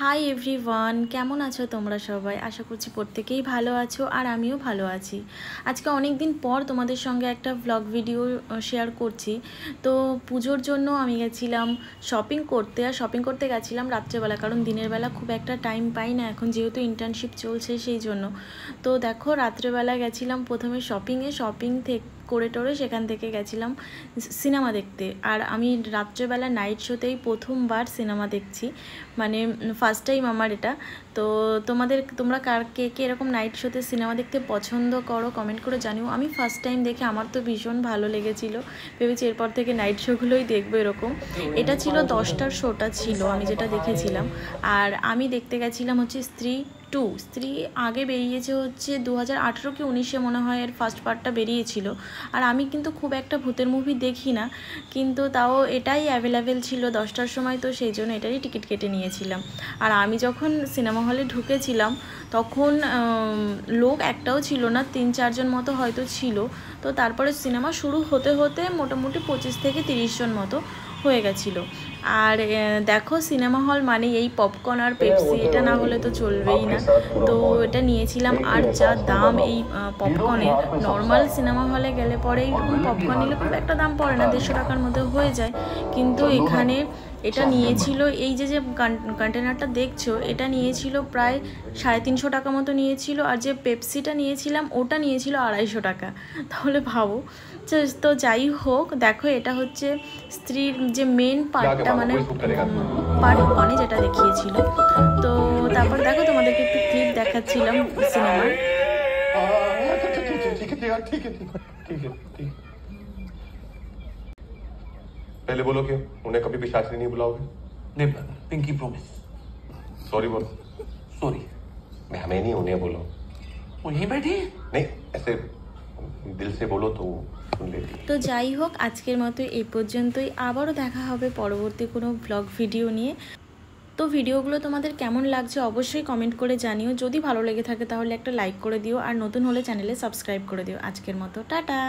Hi everyone, কেমন আছো তোমরা সবাই? আশা করছি প্রত্যেকেই ভালো আছো আর আমিও ভালো আছি। আজকে অনেক দিন পর তোমাদের সঙ্গে একটা ব্লগ ভিডিও শেয়ার করছি। তো পুজোর জন্য আমি গেছিলাম শপিং করতে, আর শপিং করতে গেছিলাম রাত্রেবেলা, কারণ দিনের বেলা খুব একটা টাইম পাই না এখন, যেহেতু ইন্টার্নশিপ চলছে সেই জন্য। তো দেখো, রাত্রেবেলা গেছিলাম প্রথমে শপিং থেকে করে টোরে সেখান থেকে গেছিলাম সিনেমা দেখতে। আর আমি রাত্রেবেলা নাইট শোতেই প্রথমবার সিনেমা দেখছি, মানে ফার্স্ট টাইম আমার এটা। তো তোমরা কে এরকম নাইট শোতে সিনেমা দেখতে পছন্দ করো কমেন্ট করে জানিও। আমি ফার্স্ট টাইম দেখে আমার তো ভীষণ ভালো লেগেছিলো, ভেবেছি এরপর থেকে নাইট শোগুলোই দেখবো এরকম। এটা ছিল 10টার শোটা ছিল আমি যেটা দেখেছিলাম। আর আমি দেখতে গেছিলাম হচ্ছে স্ত্রী আগে বেরিয়েছে হচ্ছে 2018 কি 19-এ মনে হয় এর ফার্স্ট পার্টটা বেরিয়েছিল। আর আমি কিন্তু খুব একটা ভূতের মুভি দেখি না, কিন্তু তাও এটাই অ্যাভেলেবেল ছিল 10টার সময়, তো সেই জন্য এটারই টিকিট কেটে নিয়েছিলাম। আর আমি যখন সিনেমা হলে ঢুকেছিলাম তখন লোক একটাও ছিল না, 3-4 জন মতো হয়তো ছিল। তো তারপরে সিনেমা শুরু হতে হতে মোটামুটি 25 থেকে 30 জন মতো হয়ে গেছিলো। আর দেখো, সিনেমা হল মানে এই পপকর্ন আর পেপসি, এটা না হলে তো চলবেই না। তো এটা নিয়েছিলাম, আর যা দাম এই পপকর্নের, নর্মাল সিনেমা হলে গেলে পরে এইরকম পপকর্ন নিলে খুব একটা দাম পড়ে না, 150 টাকার মধ্যে হয়ে যায়। কিন্তু এখানে এটা নিয়েছিল, এই যে কন্টেনারটা দেখছো এটা নিয়েছিল প্রায় 350 টাকা মতো নিয়েছিল। আর যে পেপসিটা নিয়েছিলাম ওটা নিয়েছিল 250 টাকা। তাহলে ভাবো। তো যাই হোক, দেখো এটা হচ্ছে স্ত্রীর যে মেন পার্টটা, মানে পার্ট 1-এ যেটা দেখিয়েছিল। তো তারপর দেখো, তোমাদেরকে একটু ক্লিপ দেখাচ্ছিলাম সিনেমার। पहले बोलो कि उन्हें कभी पिशाच नहीं बुलाओगे। नहीं ब्रदर, पिंकी प्रॉमिस। सॉरी बोलो। सॉरी। मैं हमें नहीं, उन्हें बोलो। वो यहीं बैठी है? नहीं, ऐसे दिल से बोलो तो सुन लेती। তো যাই হোক, আজকের মতো এই পর্যন্তই। আবারও দেখা হবে পরবর্তী কোনো ব্লগ ভিডিও নিয়ে। তো ভিডিওগুলো তোমাদের কেমন লাগছে অবশ্যই কমেন্ট করে জানিও। যদি ভালো লেগে থাকে তাহলে একটা লাইক করে দিও, আর নতুন হলে চ্যানেলে সাবস্ক্রাইব করে দিও। আজকের মতো টাটা।